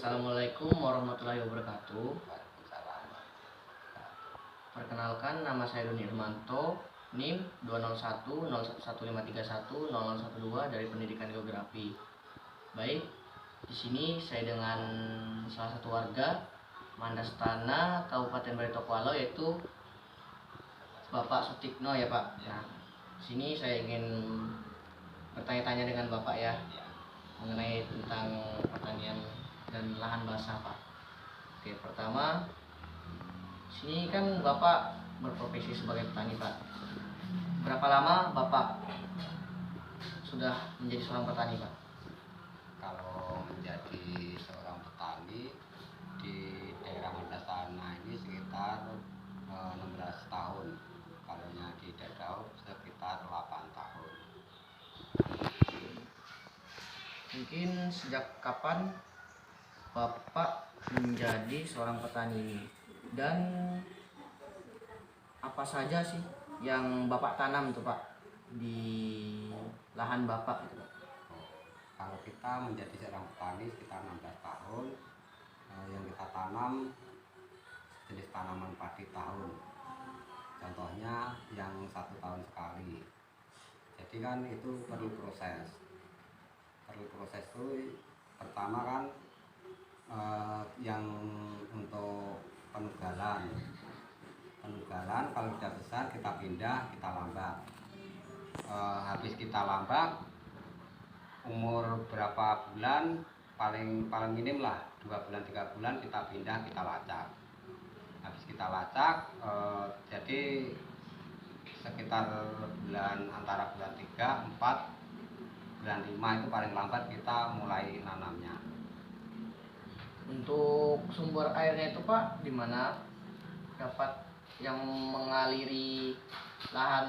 Assalamualaikum warahmatullahi wabarakatuh. Perkenalkan, nama saya Doni Irmanto, NIM 2010115310012 dari Pendidikan Geografi. Baik, di sini saya dengan salah satu warga Mandastana, Kabupaten Baritokwala, yaitu Bapak Sutikno ya Pak. Nah, di sini saya ingin bertanya-tanya dengan Bapak ya mengenai tentang pertanian dan lahan basah Pak. Oke, pertama, sini kan Bapak berprofesi sebagai petani Pak. Berapa lama Bapak sudah menjadi seorang petani Pak? Kalau menjadi seorang petani di daerah Mandastana ini sekitar 16 tahun. Kalau yang di Dadau sekitar 8 tahun. Mungkin sejak kapan Bapak menjadi seorang petani ini? Dan apa saja sih yang Bapak tanam tuh Pak di lahan Bapak gitu Pak? Kalau kita menjadi seorang petani sekitar 16 tahun, yang kita tanam jenis tanaman padi tahun. Contohnya yang 1 tahun sekali. Jadi kan itu perlu proses. Itu pertama kan yang untuk penugalan kalau sudah besar kita pindah, kita lambak. Habis kita lambak, umur berapa bulan, paling minim lah 2 bulan 3 bulan kita pindah, kita lacak. Habis kita lacak, jadi sekitar antara bulan 3, 4, bulan 5 itu paling lambat kita mulai nanamnya. Untuk sumber airnya itu Pak, di mana dapat yang mengaliri lahan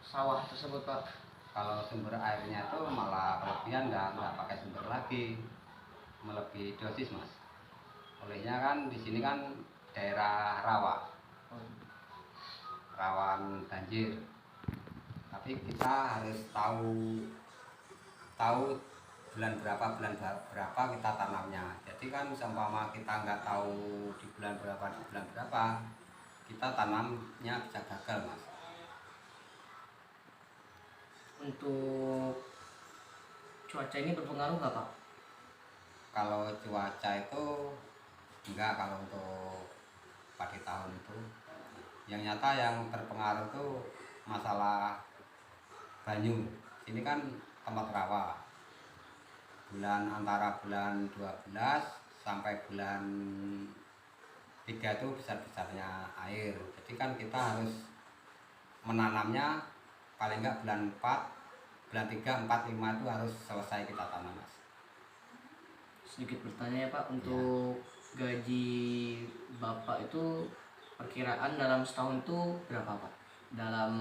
sawah tersebut Pak? Kalau sumber airnya itu malah kelebihan, nggak pakai sumber lagi, melebihi dosis Mas. Olehnya kan di sini kan daerah rawan banjir. Tapi kita harus tahu bulan berapa kita tanamnya. Jadi kan seumpama kita nggak tahu di bulan berapa kita tanamnya bisa gagal Mas. Untuk cuaca ini berpengaruh nggak Pak? Kalau cuaca itu enggak, kalau untuk padi tahun itu yang nyata yang terpengaruh itu masalah banyu. Ini kan tempat rawa. Antara bulan 12 sampai bulan 3 itu besar-besarnya air. Jadi kan kita harus menanamnya paling enggak bulan 4, bulan 3, 4, 5 itu harus selesai kita tanam mas. Sedikit bertanya ya Pak, untuk gaji Bapak itu perkiraan dalam setahun itu berapa Pak? Dalam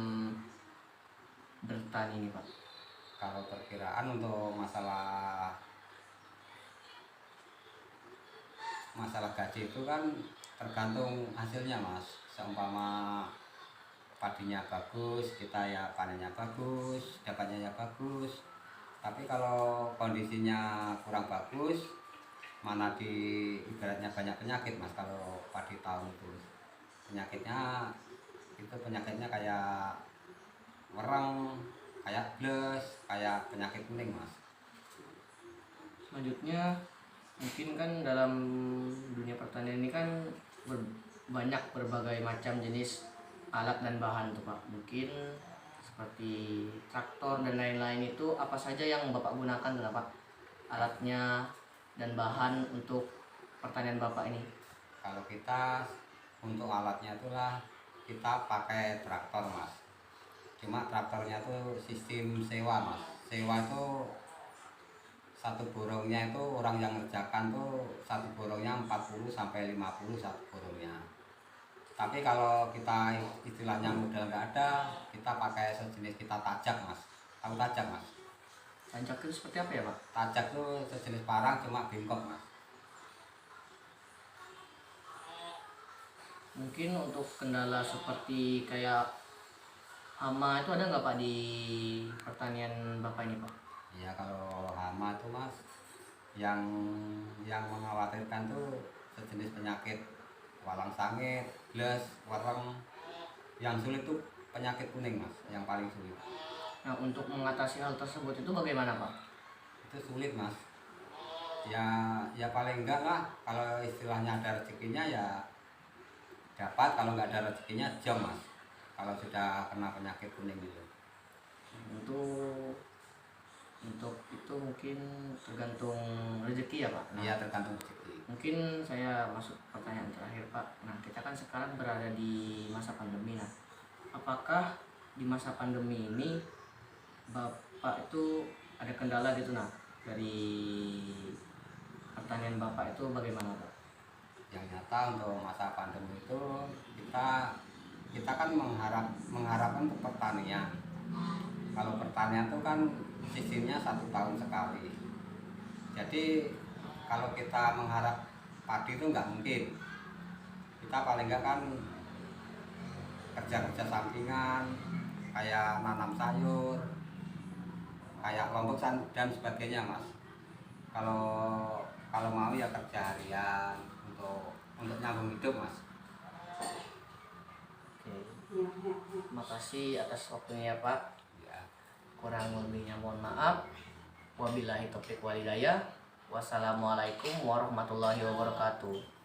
bertani ini Pak. Kalau perkiraan untuk masalah gaji itu kan tergantung hasilnya mas. Seumpama padinya bagus, kita ya panennya bagus, dapatnya ya bagus. Tapi kalau kondisinya kurang bagus, mana di ibaratnya banyak penyakit mas. Kalau padi tahun itu penyakitnya kayak wereng, kayak bles, kayak penyakit kuning mas. Selanjutnya mungkin kan dalam dunia pertanian ini kan banyak berbagai macam jenis alat dan bahan tuh Pak. Mungkin seperti traktor dan lain-lain, itu apa saja yang Bapak gunakan tuh Pak? Alatnya dan bahan untuk pertanian Bapak ini. Kalau kita untuk alatnya itulah kita pakai traktor mas. Cuma traktornya tuh sistem sewa mas. Sewa itu satu borongnya itu orang yang ngerjakan tuh satu borongnya 40 sampai 50 satu borongnya. Tapi kalau kita istilahnya modal nggak ada, kita pakai sejenis kita tajak mas. Tahu tajak mas? Tancap itu seperti apa ya Pak? Tajak tuh sejenis parang cuma bengkok mas. Mungkin untuk kendala seperti kayak hama itu ada nggak Pak di pertanian Bapak ini Pak? Iya kalau hama tuh mas, yang mengkhawatirkan tuh sejenis penyakit walang sangit, bles, wereng. Yang sulit tuh penyakit kuning mas, yang paling sulit. Nah, untuk mengatasi hal tersebut itu bagaimana Pak? Itu sulit mas. Ya paling enggak lah, kalau istilahnya ada rezekinya ya dapat, kalau nggak ada rezekinya jam mas. Kalau sudah kena penyakit kuning gitu. Untuk itu mungkin tergantung rezeki ya Pak. Nah, Iya tergantung rezeki. mungkin saya masuk pertanyaan terakhir Pak. Nah, kita kan sekarang berada di masa pandemi. Nah, apakah di masa pandemi ini Bapak itu ada kendala gitu nah dari pertanian Bapak itu bagaimana Pak? Yang nyata untuk masa pandemi itu kita kan mengharapkan untuk pertanian. Kalau pertanian itu kan sistemnya 1 tahun sekali. Jadi kalau kita mengharap padi itu nggak mungkin. Kita paling nggak kan kerja-kerja sampingan, kayak nanam sayur, kayak lombok dan sebagainya mas. Kalau mau ya kerja harian untuk nyambung hidup mas. Oke. Terima kasih atas waktunya ya Pak. Ya. Kurang lebihnya mohon maaf. Wabillahi taufiq walhidayah. Wassalamualaikum warahmatullahi wabarakatuh.